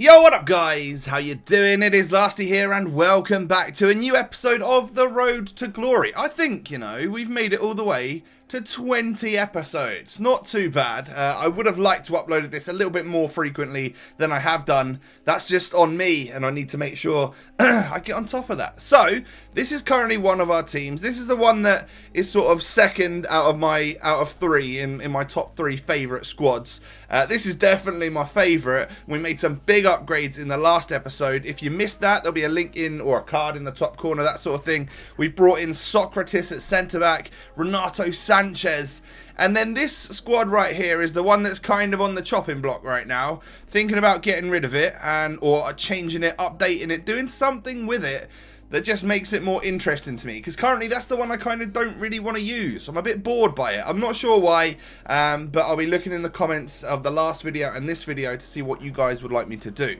Yo, what up guys? How you doing? It is Lasty here and welcome back to a new episode of The Road to Glory. I think, we've made it all the way to 20 episodes. Not too bad. I would have liked to upload this a little bit more frequently than I have done. That's just on me and I need to make sure I get on top of that. So, this is currently one of our teams. This is the one that is sort of second out of three in my top three favourite squads. This is definitely my favourite. We made some big upgrades in the last episode. If you missed that, there'll be a link in or a card in the top corner, that sort of thing. We've brought in Socrates at centre-back, Renato Sanchez, and then this squad right here is the one that's kind of on the chopping block right now. Thinking about getting rid of it or changing it, updating it, doing something with it that just makes it more interesting to me, because currently that's the one I kind of don't really want to use. I'm a bit bored by it. I'm not sure why, but I'll be looking in the comments of the last video and this video to see what you guys would like me to do.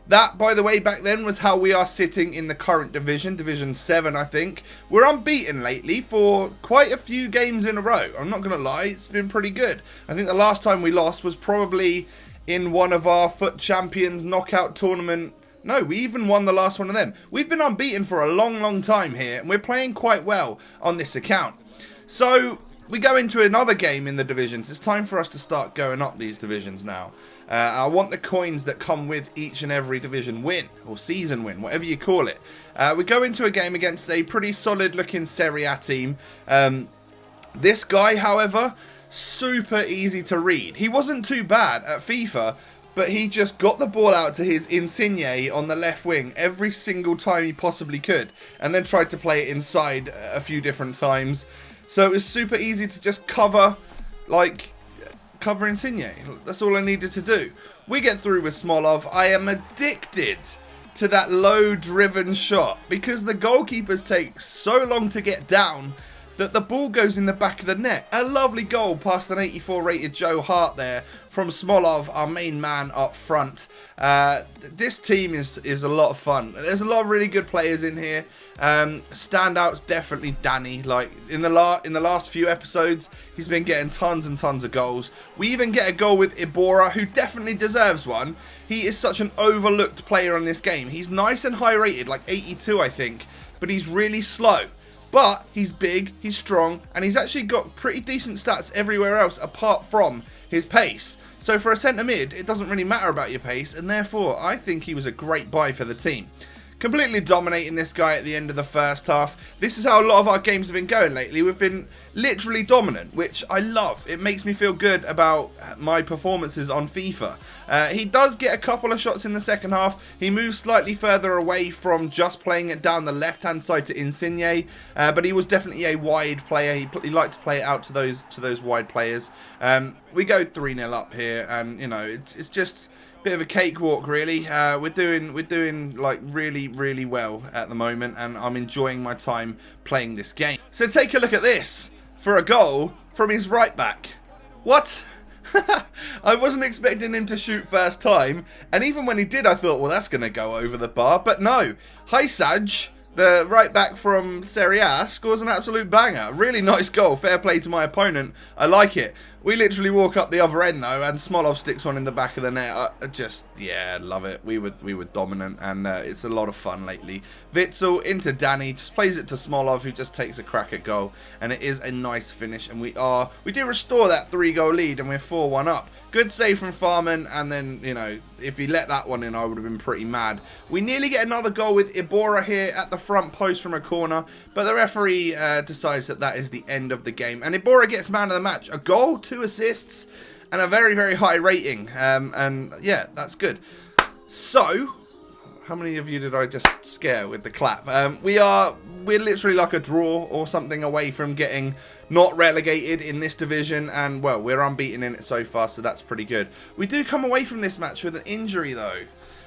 That, by the way, back then was how we are sitting in the current division, Division 7, I think. We're unbeaten lately for quite a few games in a row. I'm not going to lie, it's been pretty good. I think the last time we lost was probably in one of our FUT Champions knockout tournament. No, we even won the last one of them. We've been unbeaten for a long time here, and we're playing quite well on this account. So, we go into another game in the divisions. It's time for us to start going up these divisions now. I want the coins that come with each and every division win, or season win, whatever you call it. We go into a game against a pretty solid looking Serie A team. This guy, however, super easy to read. He wasn't too bad at FIFA, but he just got the ball out to his Insigne on the left wing every single time he possibly could, and then tried to play it inside a few different times. So it was super easy to just cover Insigne. That's all I needed to do. We get through with Smolov. I am addicted to that low-driven shot because the goalkeepers take so long to get down that the ball goes in the back of the net. A lovely goal past an 84 rated Joe Hart there from Smolov, our main man up front. This team is a lot of fun. There's a lot of really good players in here. Standouts definitely Danny. Like in the last few episodes, he's been getting tons and tons of goals. We even get a goal with Ibora, who definitely deserves one. He is such an overlooked player on this game. He's nice and high rated, like 82 I think, but he's really slow. But he's big, he's strong, and he's actually got pretty decent stats everywhere else apart from his pace. So for a centre mid, it doesn't really matter about your pace, and therefore I think he was a great buy for the team. Completely dominating this guy at the end of the first half. This is how a lot of our games have been going lately. We've been literally dominant, which I love. It makes me feel good about my performances on FIFA. He does get a couple of shots in the second half. He moves slightly further away from just playing it down the left-hand side to Insigne, but he was definitely a wide player. He liked to play it out to those wide players. We go 3-0 up here, and it's just bit of a cakewalk, really. We're doing like really well at the moment, and I'm enjoying my time playing this game. So take a look at this for a goal from his right back. What? I wasn't expecting him to shoot first time, and even when he did, I thought, well, that's going to go over the bar. But no, Saj, the right back from Serie A, scores an absolute banger. Really nice goal. Fair play to my opponent. I like it. We literally walk up the other end though, and Smolov sticks one in the back of the net. Yeah, love it. We were dominant, and it's a lot of fun lately. Witsel into Danny, just plays it to Smolov, who just takes a crack at goal, and it is a nice finish. And we do restore that 3-goal lead, and we're 4-1 up. Good save from Farman, and then if he let that one in, I would have been pretty mad. We nearly get another goal with Ibora here at the front post from a corner, but the referee decides that is the end of the game, and Ibora gets man of the match. A goal, 2 assists, and a very high rating, and yeah, that's good. So, how many of you did I just scare with the clap? We're literally like a draw or something away from getting not relegated in this division, and well, we're unbeaten in it so far, so that's pretty good. We do come away from this match with an injury though.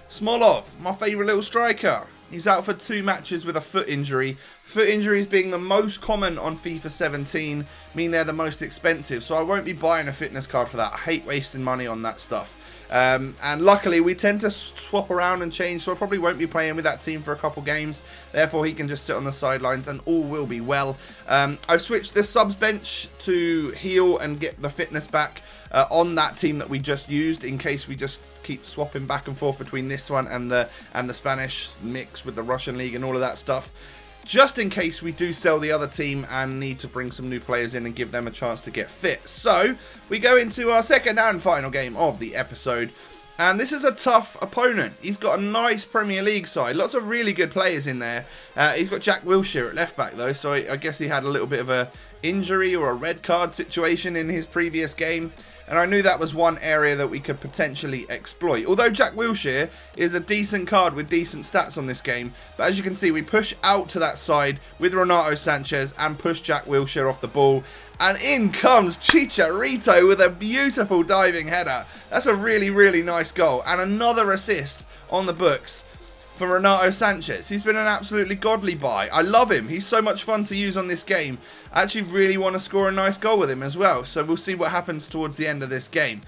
Smolov, my favourite little striker. He's out for 2 matches with a foot injury. Foot injuries being the most common on FIFA 17 mean they're the most expensive, so I won't be buying a fitness card for that. I hate wasting money on that stuff. And luckily we tend to swap around and change, so I probably won't be playing with that team for a couple games. Therefore he can just sit on the sidelines and all will be well. I've switched the subs bench to heal and get the fitness back on that team that we just used, in case we just keep swapping back and forth between this one and the Spanish mix with the Russian league and all of that stuff, just in case we do sell the other team and need to bring some new players in and give them a chance to get fit. So we go into our second and final game of the episode. And this is a tough opponent. He's got a nice Premier League side. Lots of really good players in there. He's got Jack Wilshere at left back though. So I guess he had a little bit of a injury or a red card situation in his previous game. And I knew that was one area that we could potentially exploit. Although Jack Wilshere is a decent card with decent stats on this game. But as you can see, we push out to that side with Renato Sanchez and push Jack Wilshere off the ball. And in comes Chicharito with a beautiful diving header. That's a really, really nice goal. And another assist on the books for Renato Sanchez. He's been an absolutely godly buy. I love him. He's so much fun to use on this game. I actually really want to score a nice goal with him as well. So we'll see what happens towards the end of this game.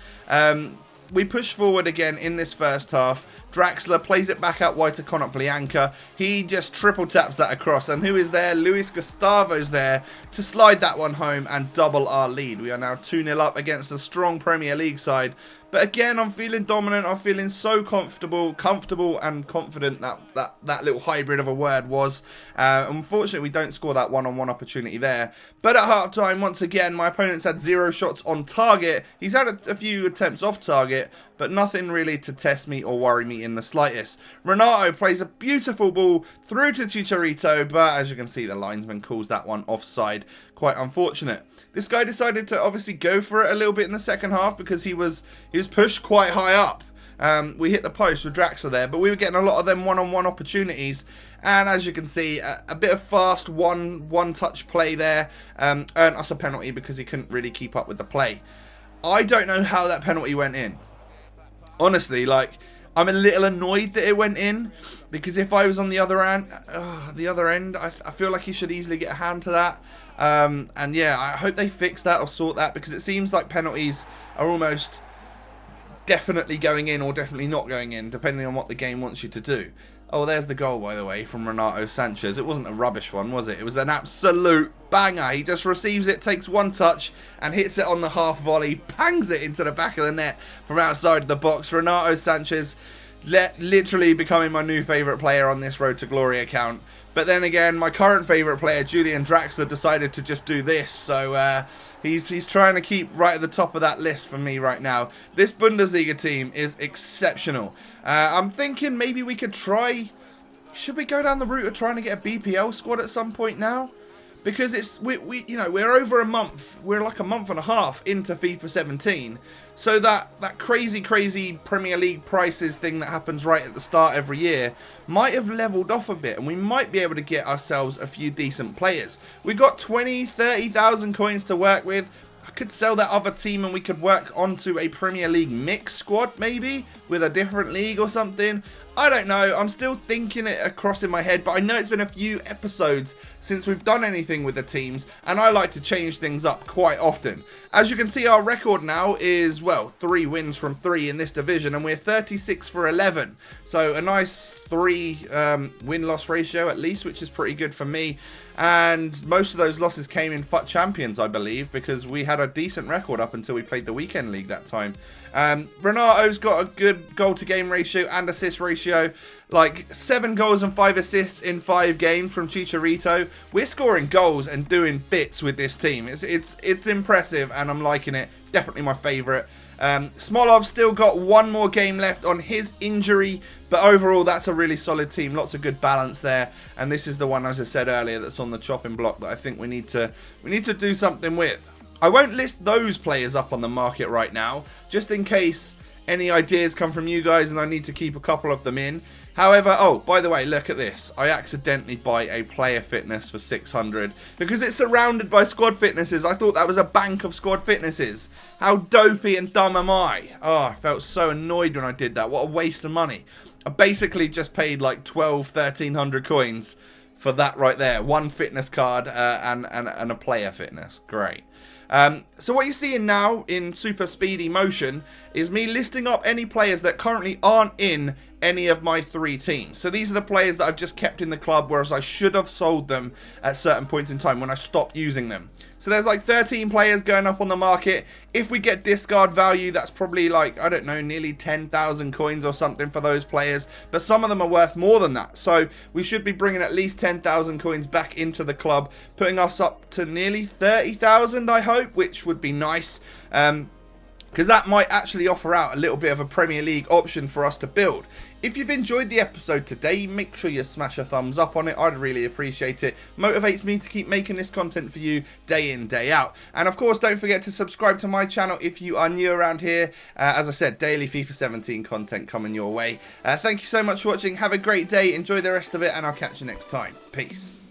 We push forward again in this first half. Draxler plays it back out wide to Konoplyanka. He just triple taps that across. And who is there? Luis Gustavo's there to slide that one home and double our lead. We are now 2-0 up against a strong Premier League side. But again, I'm feeling dominant. I'm feeling so comfortable and confident that little hybrid of a word was. Unfortunately, we don't score that one-on-one opportunity there. But at half-time, once again, my opponent's had 0 shots on target. He's had a few attempts off target, but nothing really to test me or worry me in the slightest. Renato plays a beautiful ball through to Chicharito, but as you can see, the linesman calls that one offside. Quite unfortunate. This guy decided to obviously go for it a little bit in the second half because he was pushed quite high up. We hit the post with Draxler there, but we were getting a lot of them one-on-one opportunities. And as you can see, a bit of fast one-touch play there earned us a penalty because he couldn't really keep up with the play. I don't know how that penalty went in. Honestly, like, I'm a little annoyed that it went in because if I was on the other end, I feel like he should easily get a hand to that. And yeah, I hope they fix that or sort that because it seems like penalties are almost definitely going in or definitely not going in depending on what the game wants you to do. Oh, there's the goal, by the way, from Renato Sanchez. It wasn't a rubbish one, was it? It was an absolute banger. He just receives it, takes one touch, and hits it on the half volley, bangs it into the back of the net from outside the box. Renato Sanchez literally becoming my new favourite player on this Road to Glory account. But then again, my current favourite player, Julian Draxler, decided to just do this. So he's trying to keep right at the top of that list for me right now. This Bundesliga team is exceptional. I'm thinking maybe we could try... Should we go down the route of trying to get a BPL squad at some point now? Because we're over a month. We're like a month and a half into FIFA 17. So that crazy Premier League prices thing that happens right at the start every year might have leveled off a bit, and we might be able to get ourselves a few decent players. We've got 20,000-30,000 coins to work with. I could sell that other team and we could work onto a Premier League mix squad maybe with a different league or something. I don't know. I'm still thinking it across in my head, but I know it's been a few episodes since we've done anything with the teams, and I like to change things up quite often. As you can see, our record now is, well, 3 wins from 3 in this division, and we're 36 for 11. So a nice 3 win-loss ratio at least, which is pretty good for me. And most of those losses came in FUT Champions, I believe, because we had a decent record up until we played the weekend league that time. Renato's got a good goal-to-game ratio and assist ratio. Like 7 goals and 5 assists in 5 games from Chicharito. We're scoring goals and doing bits with this team. It's impressive, and I'm liking it. Definitely my favourite. Smolov's still got 1 more game left on his injury, but overall that's a really solid team. Lots of good balance there, and this is the one, as I said earlier, that's on the chopping block that I think we need to do something with. I won't list those players up on the market right now, just in case any ideas come from you guys and I need to keep a couple of them in. However, oh, by the way, look at this. I accidentally buy a player fitness for 600 because it's surrounded by squad fitnesses. I thought that was a bank of squad fitnesses. How dopey and dumb am I? Oh, I felt so annoyed when I did that. What a waste of money. I basically just paid like 1,300 coins for that right there. 1 fitness card and a player fitness. Great. So what you're seeing now in super speedy motion is me listing up any players that currently aren't in any of my 3 teams. So these are the players that I've just kept in the club, whereas I should have sold them at certain points in time when I stopped using them. So there's like 13 players going up on the market. If we get discard value, that's probably like, I don't know, nearly 10,000 coins or something for those players. But some of them are worth more than that. So we should be bringing at least 10,000 coins back into the club, putting us up to nearly 30,000, I hope, which would be nice. Because that might actually offer out a little bit of a Premier League option for us to build. If you've enjoyed the episode today, make sure you smash a thumbs up on it. I'd really appreciate it. Motivates me to keep making this content for you day in, day out. And of course, don't forget to subscribe to my channel if you are new around here. As I said, daily FIFA 17 content coming your way. Thank you so much for watching. Have a great day. Enjoy the rest of it, and I'll catch you next time. Peace.